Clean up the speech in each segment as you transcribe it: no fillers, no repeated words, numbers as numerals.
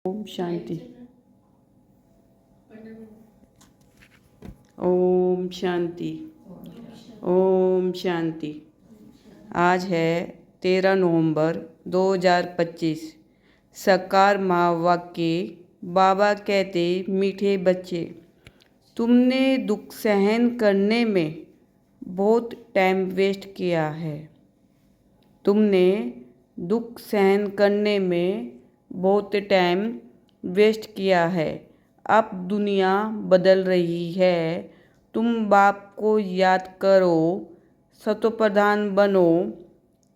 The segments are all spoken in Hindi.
ओम शांति। ओम शांति। ओम शांति। आज है 13 नवंबर 2025। सकार माँ वाक्य। बाबा कहते, मीठे बच्चे, तुमने दुख सहन करने में बहुत टाइम वेस्ट किया है। तुमने दुख सहन करने में बहुत टाइम वेस्ट किया है। अब दुनिया बदल रही है। तुम बाप को याद करो, सतोप्रधान बनो,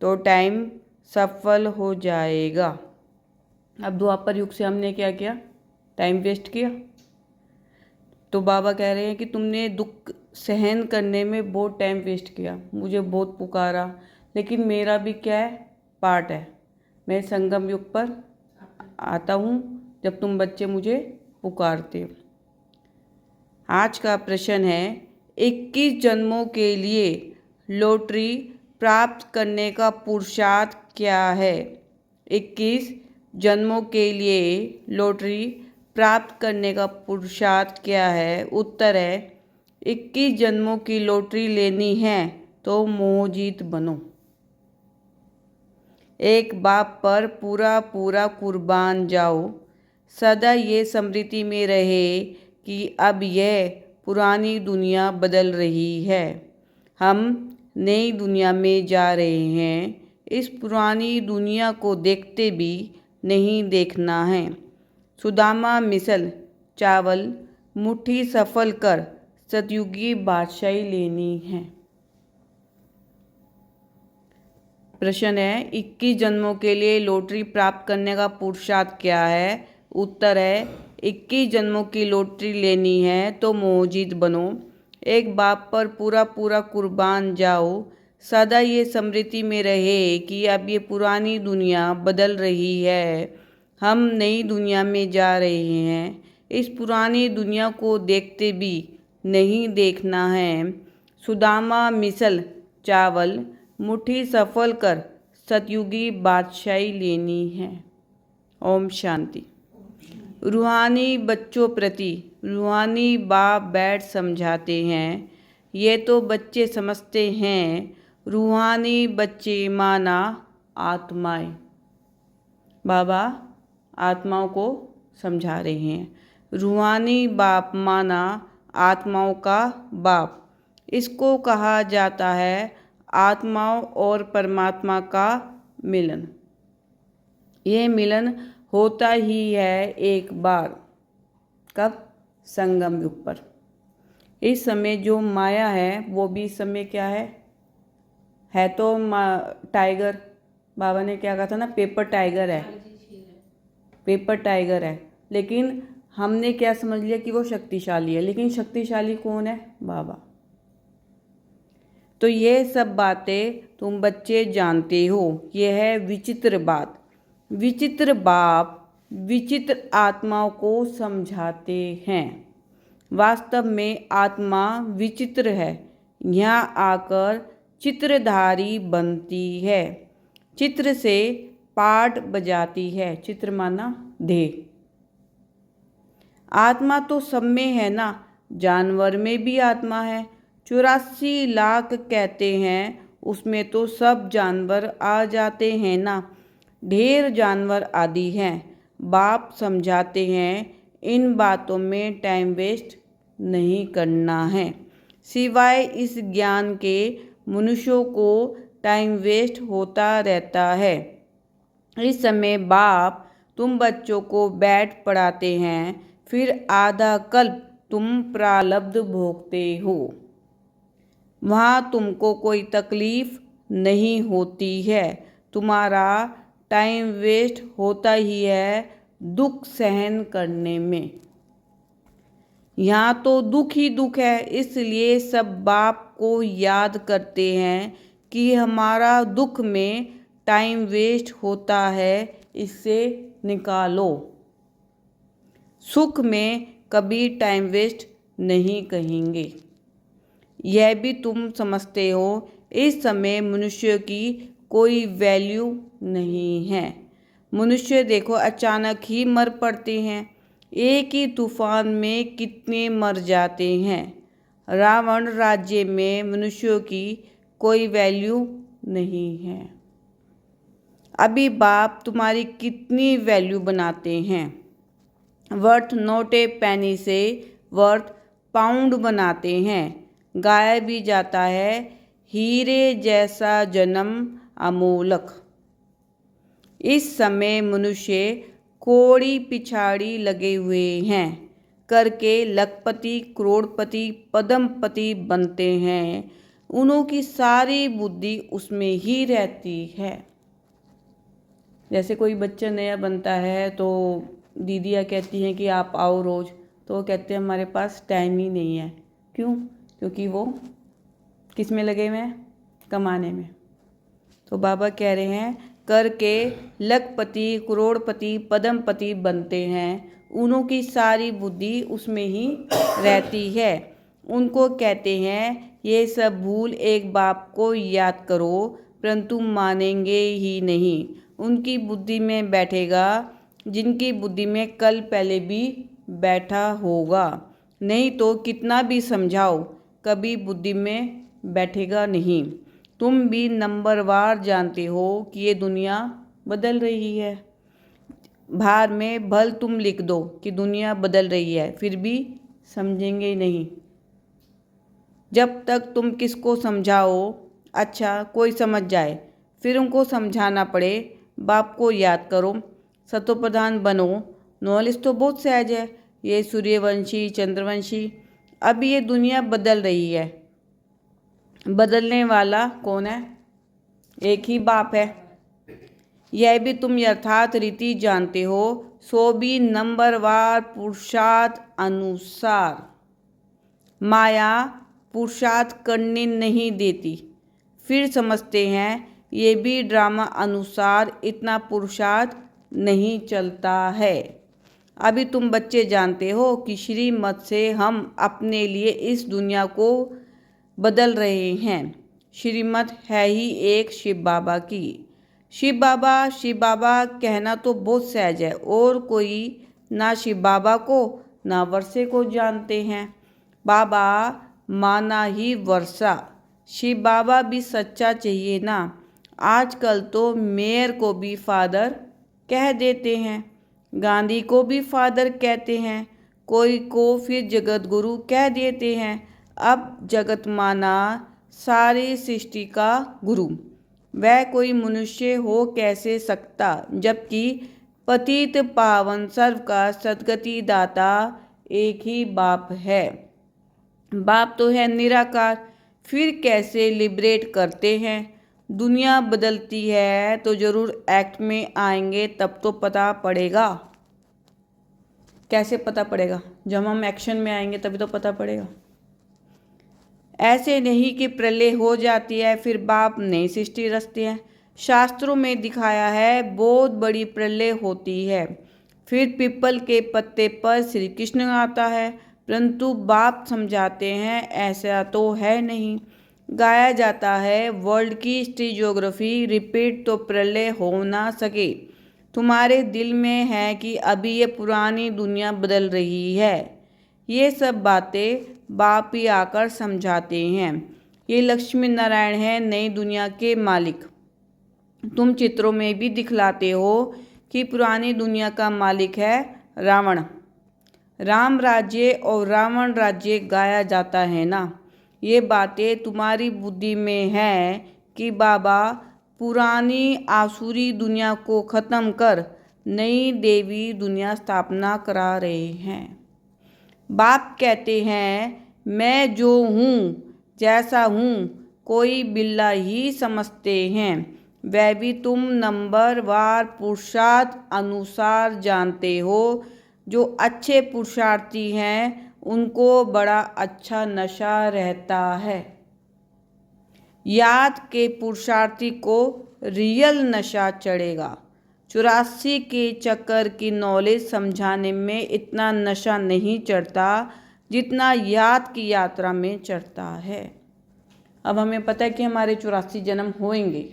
तो टाइम सफल हो जाएगा। अब द्वापर युग से हमने क्या किया? टाइम वेस्ट किया। तो बाबा कह रहे हैं कि तुमने दुख सहन करने में बहुत टाइम वेस्ट किया, मुझे बहुत पुकारा, लेकिन मेरा भी क्या है? पार्ट है। मैं संगम युग पर आता हूँ जब तुम बच्चे मुझे पुकारते हो। आज का प्रश्न है, 21 जन्मों के लिए लॉटरी प्राप्त करने का पुरुषार्थ क्या है? 21 जन्मों के लिए लॉटरी प्राप्त करने का पुरुषार्थ क्या है? उत्तर है, 21 जन्मों की लॉटरी लेनी है तो मोहजीत बनो। एक बाप पर पूरा पूरा कुर्बान जाओ। सदा ये स्मृति में रहे कि अब यह पुरानी दुनिया बदल रही है। हम नई दुनिया में जा रहे हैं। इस पुरानी दुनिया को देखते भी नहीं देखना है। सुदामा मिसल चावल मुट्ठी सफल कर सतयुगी बादशाही लेनी है। प्रश्न है, 21 जन्मों के लिए लॉटरी प्राप्त करने का पुरुषार्थ क्या है? उत्तर है, 21 जन्मों की लॉटरी लेनी है तो मोहजीत बनो। एक बाप पर पूरा पूरा कुर्बान जाओ। सदा ये स्मृति में रहे कि अब ये पुरानी दुनिया बदल रही है। हम नई दुनिया में जा रहे हैं। इस पुरानी दुनिया को देखते भी नहीं देखना है। सुदामा मिसल चावल मुट्ठी सफल कर सतयुगी बादशाही लेनी है। ओम शांति। रूहानी बच्चों प्रति रूहानी बाप बैठ समझाते हैं। ये तो बच्चे समझते हैं, रूहानी बच्चे माना आत्माएं। बाबा आत्माओं को समझा रहे हैं। रूहानी बाप माना आत्माओं का बाप। इसको कहा जाता है आत्माओं और परमात्मा का मिलन। ये मिलन होता ही है एक बार। कब? संगम युग पर। इस समय जो माया है वो भी इस समय क्या है तो टाइगर। बाबा ने क्या कहा था ना, पेपर टाइगर है, पेपर टाइगर है। लेकिन हमने क्या समझ लिया कि वो शक्तिशाली है, लेकिन शक्तिशाली कौन है? बाबा। तो ये सब बातें तुम बच्चे जानते हो। ये है विचित्र बात। विचित्र बाप विचित्र आत्माओं को समझाते हैं। वास्तव में आत्मा विचित्र है। यहाँ आकर चित्रधारी बनती है। चित्र से पाठ बजाती है। चित्र माना देह। आत्मा तो सब में है ना, जानवर में भी आत्मा है। 84 लाख कहते हैं, उसमें तो सब जानवर आ जाते हैं ना। ढेर जानवर आदि हैं। बाप समझाते हैं, इन बातों में टाइम वेस्ट नहीं करना है। सिवाय इस ज्ञान के मनुष्यों को टाइम वेस्ट होता रहता है। इस समय बाप तुम बच्चों को बैठ पढ़ाते हैं, फिर आधा कल्प तुम प्रारब्ध भोगते हो। वहाँ तुमको कोई तकलीफ नहीं होती है। तुम्हारा टाइम वेस्ट होता ही है दुख सहन करने में। यहाँ तो दुख ही दुख है, इसलिए सब बाप को याद करते हैं कि हमारा दुख में टाइम वेस्ट होता है, इससे निकालो। सुख में कभी टाइम वेस्ट नहीं कहेंगे। यह भी तुम समझते हो, इस समय मनुष्य की कोई वैल्यू नहीं है। मनुष्य देखो अचानक ही मर पड़ते हैं। एक ही तूफान में कितने मर जाते हैं। रावण राज्य में मनुष्यों की कोई वैल्यू नहीं है। अभी बाप तुम्हारी कितनी वैल्यू बनाते हैं। वर्थ नॉट ए पेनी से वर्थ पाउंड बनाते हैं। गाया भी जाता है, हीरे जैसा जन्म अमोलक। इस समय मनुष्य कोड़ी पिछाड़ी लगे हुए हैं करके लखपति, करोड़पति, पद्मपति बनते हैं। उनकी सारी बुद्धि उसमें ही रहती है। जैसे कोई बच्चा नया बनता है तो दीदियाँ कहती हैं कि आप आओ रोज़, तो वो कहते हैं हमारे पास टाइम ही नहीं है। क्यों? क्योंकि वो किस में लगे हुए हैं? कमाने में। तो बाबा कह रहे हैं करके लखपति, करोड़पति, पद्मपति बनते हैं। उनकी सारी बुद्धि उसमें ही रहती है। उनको कहते हैं ये सब भूल एक बाप को याद करो, परंतु मानेंगे ही नहीं। उनकी बुद्धि में बैठेगा जिनकी बुद्धि में कल पहले भी बैठा होगा, नहीं तो कितना भी समझाओ कभी बुद्धि में बैठेगा नहीं। तुम भी नंबरवार जानते हो कि ये दुनिया बदल रही है। बाहर में भल तुम लिख दो कि दुनिया बदल रही है, फिर भी समझेंगे नहीं। जब तक तुम किसको समझाओ, अच्छा कोई समझ जाए, फिर उनको समझाना पड़े। बाप को याद करो, सतोप्रधान बनो। नॉलेज तो बहुत सहज है, ये सूर्यवंशी, चंद्रवंशी। अब ये दुनिया बदल रही है। बदलने वाला कौन है? एक ही बाप है। यह भी तुम यथार्थ रीति जानते हो, सो भी नंबरवार पुरुषार्थ अनुसार। माया पुरुषार्थ करने नहीं देती। फिर समझते हैं ये भी ड्रामा अनुसार इतना पुरुषार्थ नहीं चलता है। अभी तुम बच्चे जानते हो कि श्रीमत से हम अपने लिए इस दुनिया को बदल रहे हैं। श्रीमत है ही एक शिव बाबा की। शिव बाबा कहना तो बहुत सहज है, और कोई ना शिव बाबा को ना वर्षे को जानते हैं। बाबा माना ही वर्षा। शिव बाबा भी सच्चा चाहिए ना। आजकल तो मेयर को भी फादर कह देते हैं, गांधी को भी फादर कहते हैं, कोई को फिर जगत गुरु कह देते हैं। अब जगत माना सारी सृष्टि का गुरु। वह कोई मनुष्य हो कैसे सकता, जबकि पतित पावन सर्व का सद्गति दाता एक ही बाप है। बाप तो है निराकार, फिर कैसे लिबरेट करते हैं। दुनिया बदलती है तो जरूर एक्ट में आएंगे, तब तो पता पड़ेगा। कैसे पता पड़ेगा? जब हम एक्शन में आएंगे तभी तो पता पड़ेगा। ऐसे नहीं कि प्रलय हो जाती है फिर बाप नई सृष्टि रचते हैं। शास्त्रों में दिखाया है बहुत बड़ी प्रलय होती है, फिर पीपल के पत्ते पर श्री कृष्ण आता है, परंतु बाप समझाते हैं ऐसा तो है नहीं। गाया जाता है वर्ल्ड की हिस्ट्री ज्योग्राफी रिपीट तो प्रलय हो ना सके। तुम्हारे दिल में है कि अभी ये पुरानी दुनिया बदल रही है। ये सब बातें बाप ही आकर समझाते हैं। ये लक्ष्मी नारायण है नई दुनिया के मालिक। तुम चित्रों में भी दिखलाते हो कि पुरानी दुनिया का मालिक है रावण। राम राज्य और रावण राज्य गाया जाता है ना। ये बातें तुम्हारी बुद्धि में है कि बाबा पुरानी आसुरी दुनिया को ख़त्म कर नई देवी दुनिया स्थापना करा रहे हैं। बाप कहते हैं मैं जो हूँ जैसा हूँ कोई बिल्ला ही समझते हैं, वह भी तुम नंबरवार पुरुषार्थ अनुसार जानते हो। जो अच्छे पुरुषार्थी हैं उनको बड़ा अच्छा नशा रहता है। याद के पुरुषार्थी को रियल नशा चढ़ेगा। 84 के चक्कर की नॉलेज समझाने में इतना नशा नहीं चढ़ता जितना याद की यात्रा में चढ़ता है। अब हमें पता है कि हमारे 84 जन्म होंगे,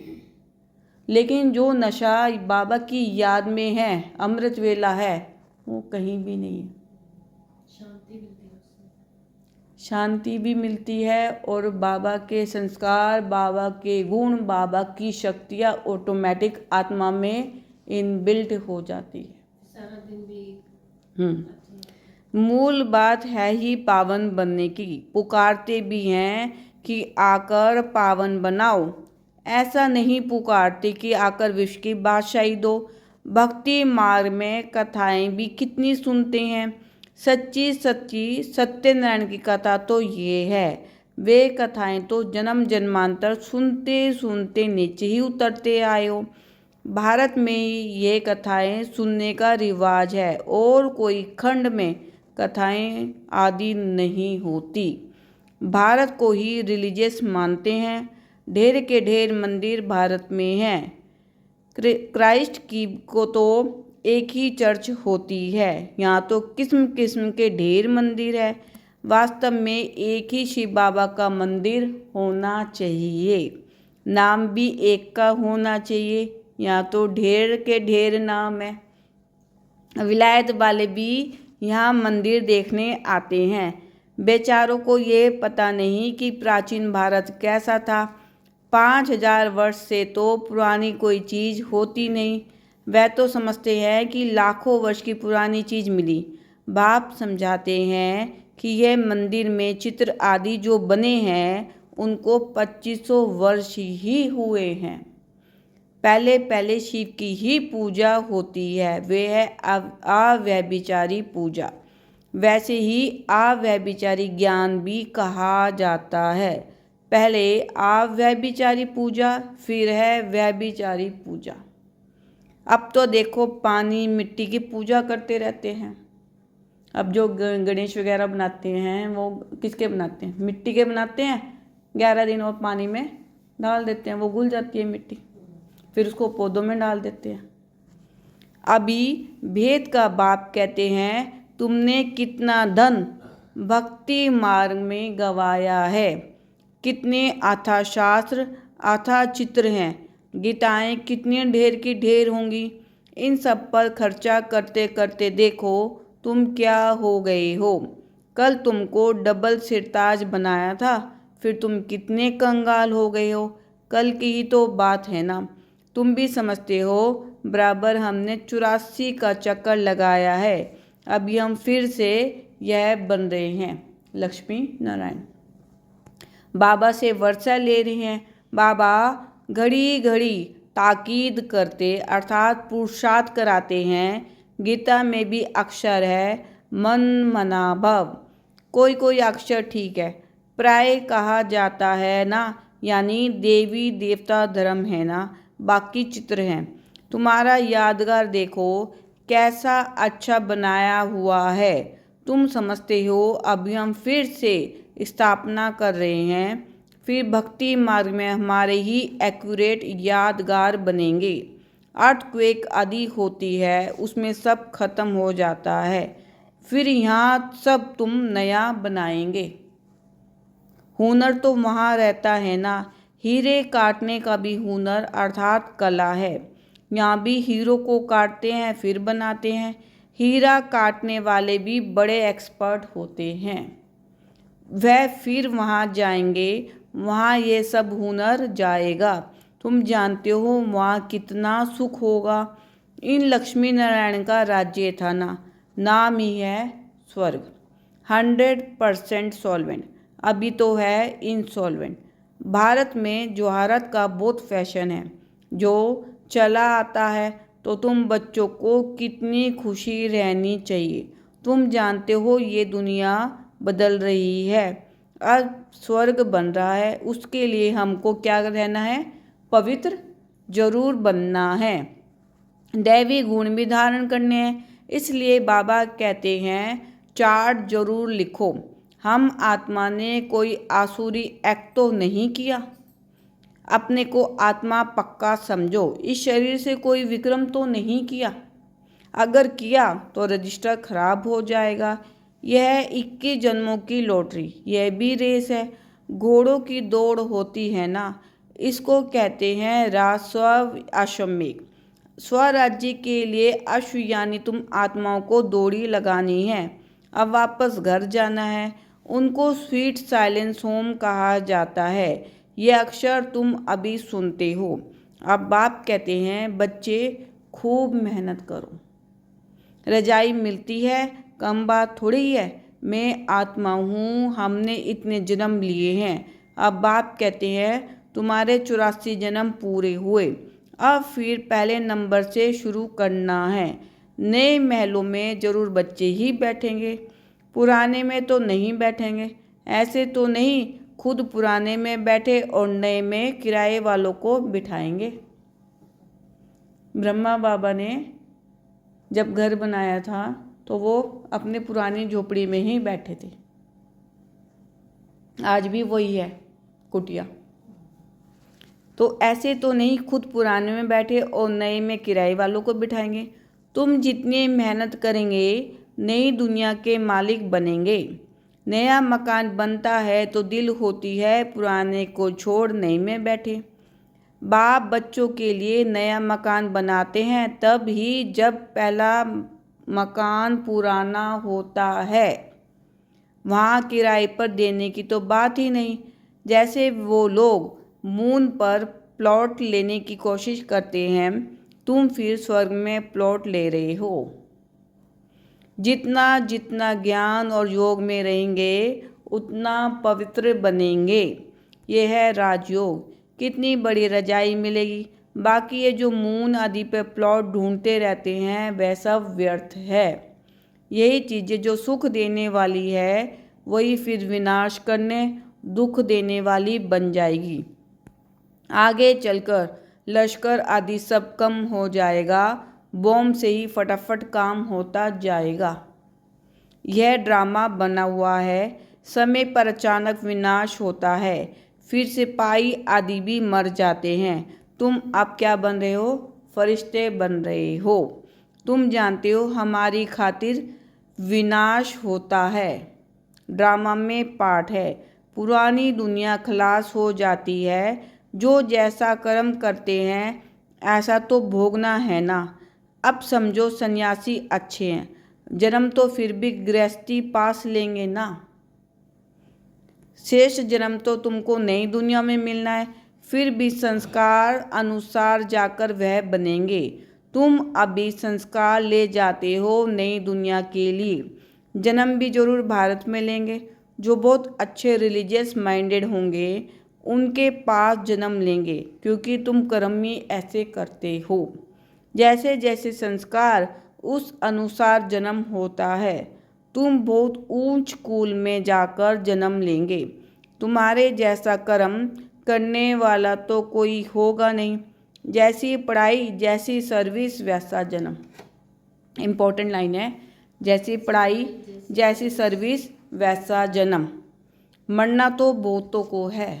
लेकिन जो नशा बाबा की याद में है, अमृत वेला है, वो कहीं भी नहीं है। शांति भी मिलती है और बाबा के संस्कार, बाबा के गुण, बाबा की शक्तियाँ ऑटोमेटिक आत्मा में इनबिल्ट हो जाती है। सारा दिन भी मूल बात है ही पावन बनने की। पुकारते भी हैं कि आकर पावन बनाओ, ऐसा नहीं पुकारते कि आकर विश्व की बादशाही दो। भक्ति मार्ग में कथाएं भी कितनी सुनते हैं। सच्ची सच्ची सत्यनारायण की कथा तो ये है, वे कथाएं तो जन्म जन्मांतर सुनते सुनते नीचे ही उतरते आए हो। भारत में ये कथाएं सुनने का रिवाज है और कोई खंड में कथाएं आदि नहीं होती। भारत को ही रिलीजियस मानते हैं। ढेर के ढेर मंदिर भारत में हैं। क्राइस्ट की को तो एक ही चर्च होती है, यहाँ तो किस्म किस्म के ढेर मंदिर है। वास्तव में एक ही शिव बाबा का मंदिर होना चाहिए, नाम भी एक का होना चाहिए। यहाँ तो ढेर के ढेर नाम है। विलायत वाले भी यहाँ मंदिर देखने आते हैं। बेचारों को ये पता नहीं कि प्राचीन भारत कैसा था। 5000 वर्ष से तो पुरानी कोई चीज़ होती नहीं। वह तो समझते हैं कि लाखों वर्ष की पुरानी चीज़ मिली। बाप समझाते हैं कि यह मंदिर में चित्र आदि जो बने हैं उनको 2500 वर्ष ही हुए हैं। पहले पहले शिव की ही पूजा होती है, वे है अव्यभिचारी पूजा। वैसे ही अव्यभिचारी ज्ञान भी कहा जाता है। पहले अव्यभिचारी पूजा, फिर है व्यभिचारी पूजा। अब तो देखो पानी मिट्टी की पूजा करते रहते हैं। अब जो गणेश वगैरह बनाते हैं वो किसके बनाते हैं? मिट्टी के बनाते हैं। 11 दिन और पानी में डाल देते हैं, वो घुल जाती है मिट्टी, फिर उसको पौधों में डाल देते हैं। अभी भेद का बाप कहते हैं, तुमने कितना धन भक्ति मार्ग में गवाया है। कितने अथाह शास्त्र, अथाह चित्र हैं, गीताएं कितनी ढेर की ढेर होंगी। इन सब पर खर्चा करते करते देखो तुम क्या हो गए हो। कल तुमको डबल सिरताज बनाया था, फिर तुम कितने कंगाल हो गए हो। कल की ही तो बात है ना। तुम भी समझते हो बराबर हमने 84 का चक्कर लगाया है, अभी हम फिर से यह बन रहे हैं। लक्ष्मी नारायण बाबा से वर्षा ले रहे हैं। बाबा घड़ी घड़ी ताकीद करते अर्थात पुरुषार्थ कराते हैं। गीता में भी अक्षर है मन मना भव। कोई कोई अक्षर ठीक है, प्राय कहा जाता है ना, यानी देवी देवता धर्म है ना, बाकी चित्र हैं। तुम्हारा यादगार देखो कैसा अच्छा बनाया हुआ है। तुम समझते हो अभी हम फिर से स्थापना कर रहे हैं, फिर भक्ति मार्ग में हमारे ही एक्यूरेट यादगार बनेंगे। अर्थक्वेक आदि होती है, उसमें सब खत्म हो जाता है, फिर यहाँ सब तुम नया बनाएंगे। हुनर तो वहाँ रहता है ना। हीरे काटने का भी हुनर अर्थात कला है। यहाँ भी हीरो को काटते हैं फिर बनाते हैं। हीरा काटने वाले भी बड़े एक्सपर्ट होते हैं। वह फिर वहाँ जाएंगे, वहाँ ये सब हुनर जाएगा। तुम जानते हो वहाँ कितना सुख होगा। इन लक्ष्मी नारायण का राज्य था ना, नाम ही है स्वर्ग। 100% सॉल्वेंट, अभी तो है इनसॉल्वेंट। भारत में जोहारत का बहुत फैशन है, जो चला आता है तो तुम बच्चों को कितनी खुशी रहनी चाहिए। तुम जानते हो ये दुनिया बदल रही है, अब स्वर्ग बन रहा है। उसके लिए हमको क्या रहना है? पवित्र जरूर बनना है, दैवी गुण भी धारण करने हैं। इसलिए बाबा कहते हैं चार्ट जरूर लिखो। हम आत्मा ने कोई आसुरी एक्ट तो नहीं किया। अपने को आत्मा पक्का समझो। इस शरीर से कोई विक्रम तो नहीं किया। अगर किया तो रजिस्टर खराब हो जाएगा। यह 21 जन्मों की लॉटरी, यह भी रेस है। घोड़ों की दौड़ होती है ना, इसको कहते हैं राजस्व अश्वमेघ। स्वराज्य के लिए अश्व यानी तुम आत्माओं को दौड़ी लगानी है। अब वापस घर जाना है। उनको स्वीट साइलेंस होम कहा जाता है। ये अक्षर तुम अभी सुनते हो। अब बाप कहते हैं बच्चे खूब मेहनत करो। रजाई मिलती है, कम बात थोड़ी है। मैं आत्मा हूँ, हमने इतने जन्म लिए हैं। अब बाप कहते हैं तुम्हारे 84 जन्म पूरे हुए। अब फिर पहले नंबर से शुरू करना है। नए महलों में जरूर बच्चे ही बैठेंगे, पुराने में तो नहीं बैठेंगे। ऐसे तो नहीं खुद पुराने में बैठे और नए में किराए वालों को बिठाएंगे। ब्रह्मा बाबा ने जब घर बनाया था तो वो अपने पुरानी झोपड़ी में ही बैठे थे। आज भी वही है कुटिया। तो ऐसे तो नहीं खुद पुराने में बैठे और नए में किराए वालों को बिठाएंगे। तुम जितनी मेहनत करेंगे नई दुनिया के मालिक बनेंगे। नया मकान बनता है तो दिल होती है पुराने को छोड़ नए में बैठे। बाप बच्चों के लिए नया मकान बनाते हैं तब ही जब पहला मकान पुराना होता है। वहाँ किराए पर देने की तो बात ही नहीं। जैसे वो लोग मून पर प्लॉट लेने की कोशिश करते हैं, तुम फिर स्वर्ग में प्लॉट ले रहे हो। जितना जितना ज्ञान और योग में रहेंगे उतना पवित्र बनेंगे। ये है राजयोग। कितनी बड़ी रजाई मिलेगी। बाकी ये जो मून आदि पे प्लॉट ढूंढते रहते हैं वह सब व्यर्थ है। यही चीज़ें जो सुख देने वाली है वही फिर विनाश करने दुख देने वाली बन जाएगी। आगे चलकर लश्कर आदि सब कम हो जाएगा। बॉम्ब से ही फटाफट काम होता जाएगा। यह ड्रामा बना हुआ है। समय पर अचानक विनाश होता है। फिर सिपाही आदि भी मर जाते हैं। तुम अब क्या बन रहे हो? फरिश्ते बन रहे हो। तुम जानते हो हमारी खातिर विनाश होता है। ड्रामा में पाठ है। पुरानी दुनिया खलास हो जाती है। जो जैसा कर्म करते हैं ऐसा तो भोगना है ना। अब समझो सन्यासी अच्छे हैं, जन्म तो फिर भी गृहस्थी पास लेंगे ना। शेष जन्म तो तुमको नई दुनिया में मिलना है, फिर भी संस्कार अनुसार जाकर वह बनेंगे। तुम अभी संस्कार ले जाते हो नई दुनिया के लिए। जन्म भी जरूर भारत में लेंगे। जो बहुत अच्छे रिलीजियस माइंडेड होंगे उनके पास जन्म लेंगे, क्योंकि तुम कर्म ही ऐसे करते हो। जैसे जैसे संस्कार उस अनुसार जन्म होता है। तुम बहुत ऊंच कुल में जाकर जन्म लेंगे। तुम्हारे जैसा कर्म करने वाला तो कोई होगा नहीं। जैसी पढ़ाई जैसी सर्विस वैसा जन्म। इम्पोर्टेंट लाइन है। जैसी पढ़ाई जैसी सर्विस वैसा जन्म। मरना तो बहुतों को है।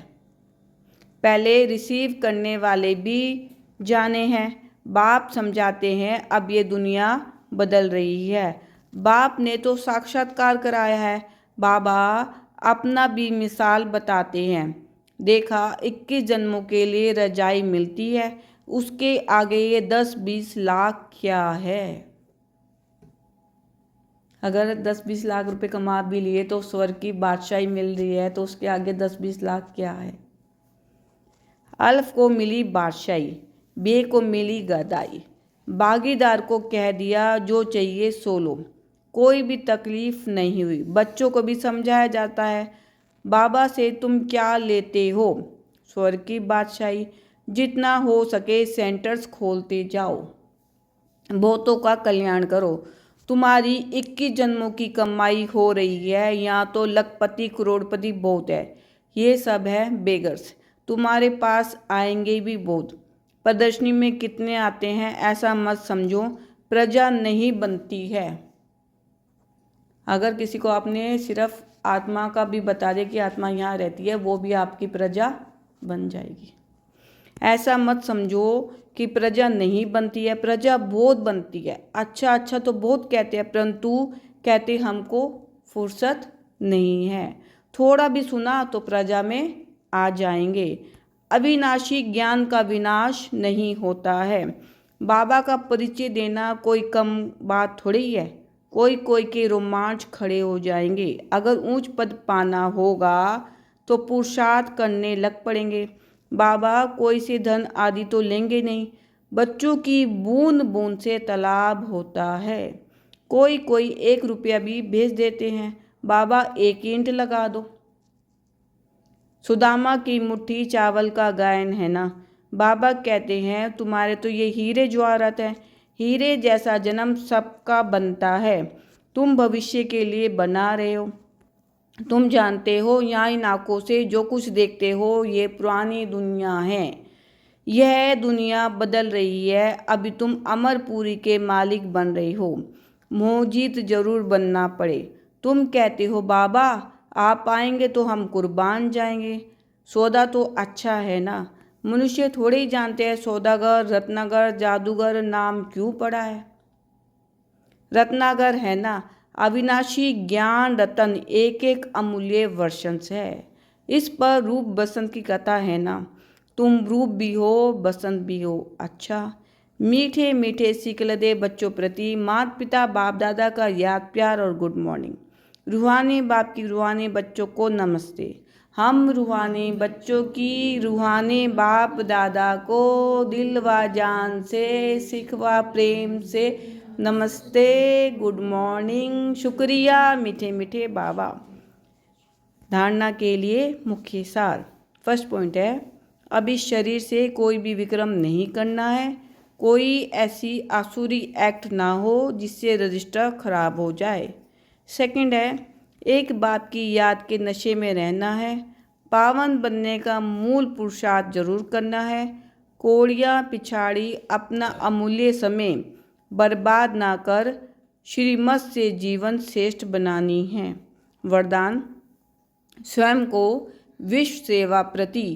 पहले रिसीव करने वाले भी जाने हैं। बाप समझाते हैं अब ये दुनिया बदल रही है। बाप ने तो साक्षात्कार कराया है। बाबा अपना भी मिसाल बताते हैं। देखा 21 जन्मों के लिए रजाई मिलती है, उसके आगे ये 10-20 लाख क्या है। अगर 10-20 लाख रुपए कमा भी लिए तो स्वर्ग की बादशाही मिल रही है, तो उसके आगे 10-20 लाख क्या है। अल्फ को मिली बादशाही, बे को मिली गदाई। भागीदार को कह दिया जो चाहिए सो लो। कोई भी तकलीफ नहीं हुई। बच्चों को भी समझाया जाता है। बाबा से तुम क्या लेते हो? स्वर्ग की बादशाही। जितना हो सके सेंटर्स खोलते जाओ। बहुतों का कल्याण करो। तुम्हारी 21 जन्मों की कमाई हो रही है, यहाँ तो लखपति करोड़पति बहुत है। ये सब है बेगर्स। तुम्हारे पास आएंगे भी बहुत। प्रदर्शनी में कितने आते हैं ऐसा मत समझो। प्रजा नहीं बनती है। अगर किसी को आपने सिर्फ आत्मा का भी बता दे कि आत्मा यहाँ रहती है, वो भी आपकी प्रजा बन जाएगी। ऐसा मत समझो कि प्रजा नहीं बनती है। प्रजा बहुत बनती है। अच्छा अच्छा तो बहुत कहते हैं, परंतु कहते हमको फुर्सत नहीं है। थोड़ा भी सुना तो प्रजा में आ जाएंगे। अविनाशी ज्ञान का विनाश नहीं होता है। बाबा का परिचय देना कोई कम बात थोड़ी है। कोई कोई के रोमांच खड़े हो जाएंगे। अगर ऊंच पद पाना होगा तो पुरुषार्थ करने लग पड़ेंगे। बाबा कोई से धन आदि तो लेंगे नहीं। बच्चों की बूंद बूंद से तालाब होता है। कोई कोई 1 रुपया भी भेज देते हैं। बाबा 1 ईंट लगा दो। सुदामा की मुट्ठी चावल का गायन है ना। बाबा कहते हैं तुम्हारे तो ये हीरे ज्वारत है। हीरे जैसा जन्म सबका बनता है। तुम भविष्य के लिए बना रहे हो। तुम जानते हो यहाँ इन आंखों से जो कुछ देखते हो ये पुरानी दुनिया है। यह दुनिया बदल रही है। अभी तुम अमरपुरी के मालिक बन रहे हो। मोहजीत जरूर बनना पड़े। तुम कहते हो बाबा आप आएंगे तो हम कुर्बान जाएंगे। सौदा तो अच्छा है ना। मनुष्य थोड़े ही जानते हैं सौदागर रत्नागर जादूगर नाम क्यों पड़ा है। रत्नागर है ना। अविनाशी ज्ञान रतन एक एक अमूल्य वर्षंस है। इस पर रूप बसंत की कथा है ना। तुम रूप भी हो बसंत भी हो। अच्छा मीठे मीठे सिकलदे बच्चों प्रति माता पिता बाप दादा का याद प्यार और गुड मॉर्निंग। रूहानी बाप की रूहानी बच्चों को नमस्ते। हम रूहानी बच्चों की रूहानी बाप दादा को दिल व जान से सिख व प्रेम से नमस्ते गुड मॉर्निंग शुक्रिया मीठे मीठे बाबा। धारणा के लिए मुख्य सार। फर्स्ट पॉइंट है अब इस शरीर से कोई भी विक्रम नहीं करना है। कोई ऐसी आसुरी एक्ट ना हो जिससे रजिस्टर खराब हो जाए। सेकंड है एक बाप की याद के नशे में रहना है। पावन बनने का मूल पुरुषार्थ जरूर करना है। कोड़ियाँ पिछाड़ी अपना अमूल्य समय बर्बाद ना कर श्रीमत से जीवन श्रेष्ठ बनानी है। वरदान स्वयं को विश्व सेवा प्रति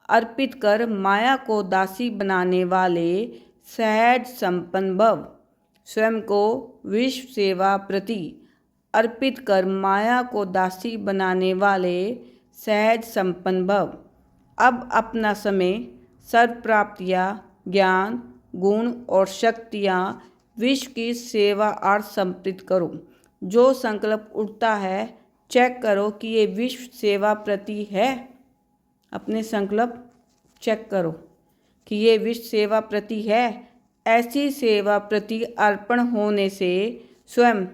अर्पित कर माया को दासी बनाने वाले सहज संपन्न भव। स्वयं को विश्व सेवा प्रति अर्पित कर माया को दासी बनाने वाले सहज संपन्न भव। अब अपना समय सर्व प्राप्तियाँ ज्ञान गुण और शक्तियाँ विश्व की सेवा अर्थ समर्पित करो। जो संकल्प उठता है चेक करो कि ये विश्व सेवा प्रति है। अपने संकल्प चेक करो कि ये विश्व सेवा प्रति है। ऐसी सेवा प्रति अर्पण होने से स्वयं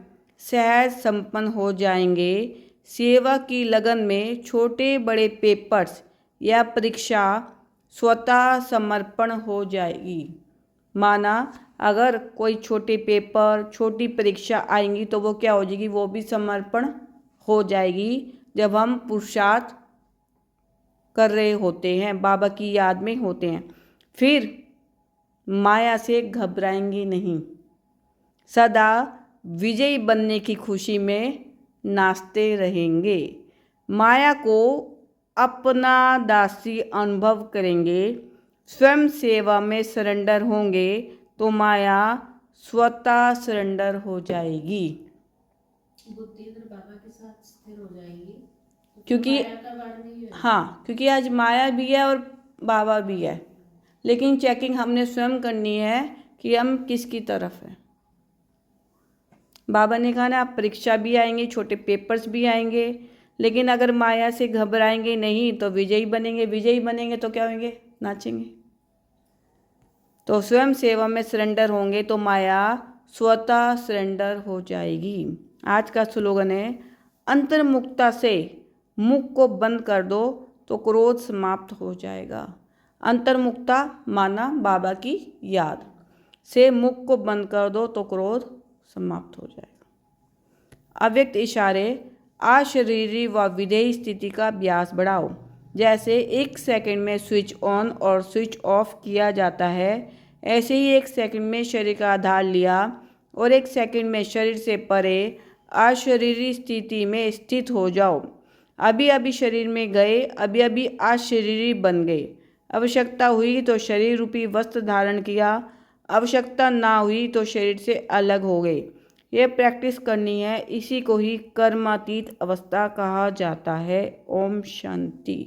सहज संपन्न हो जाएंगे। सेवा की लगन में छोटे बड़े पेपर्स या परीक्षा स्वतः समर्पण हो जाएगी। माना अगर कोई छोटे पेपर छोटी परीक्षा आएंगी तो वो क्या हो जाएगी वो भी समर्पण हो जाएगी। जब हम पुरुषार्थ कर रहे होते हैं बाबा की याद में होते हैं। फिर माया से घबराएंगे नहीं। सदा विजयी बनने की खुशी में नाचते रहेंगे। माया को अपना दासी अनुभव करेंगे। स्वयं सेवा में सरेंडर होंगे तो माया स्वतः सरेंडर हो जाएगी। बुद्धि अगर बाबा के साथ स्थिर हो जाएगी क्योंकि हाँ क्योंकि आज माया भी है और बाबा भी है। लेकिन चेकिंग हमने स्वयं करनी है कि हम किसकी तरफ हैं। बाबा ने कहा ना आप परीक्षा भी आएंगे छोटे पेपर्स भी आएंगे लेकिन अगर माया से घबराएंगे नहीं तो विजयी बनेंगे। विजयी बनेंगे तो क्या होंगे नाचेंगे। तो स्वयं सेवा में सरेंडर होंगे तो माया स्वतः सरेंडर हो जाएगी। आज का स्लोगन है अंतर्मुखता से मुख को बंद कर दो तो क्रोध समाप्त हो जाएगा। अंतर्मुखता माना बाबा की याद से मुख को बंद कर दो तो क्रोध समाप्त हो जाएगा। अव्यक्त इशारे अशरीरी व विधेयी स्थिति का अभ्यास बढ़ाओ। जैसे 1 सेकंड में स्विच ऑन और स्विच ऑफ किया जाता है ऐसे ही 1 सेकंड में शरीर का आधार लिया और 1 सेकंड में शरीर से परे अशरीरी स्थिति में स्थित हो जाओ। अभी अभी शरीर में गए अभी अभी अशरीरी बन गए। आवश्यकता हुई तो शरीर रूपी वस्त्र धारण किया। आवश्यकता ना हुई तो शरीर से अलग हो गए। ये प्रैक्टिस करनी है। इसी को ही कर्मातीत अवस्था कहा जाता है। ओम शांति।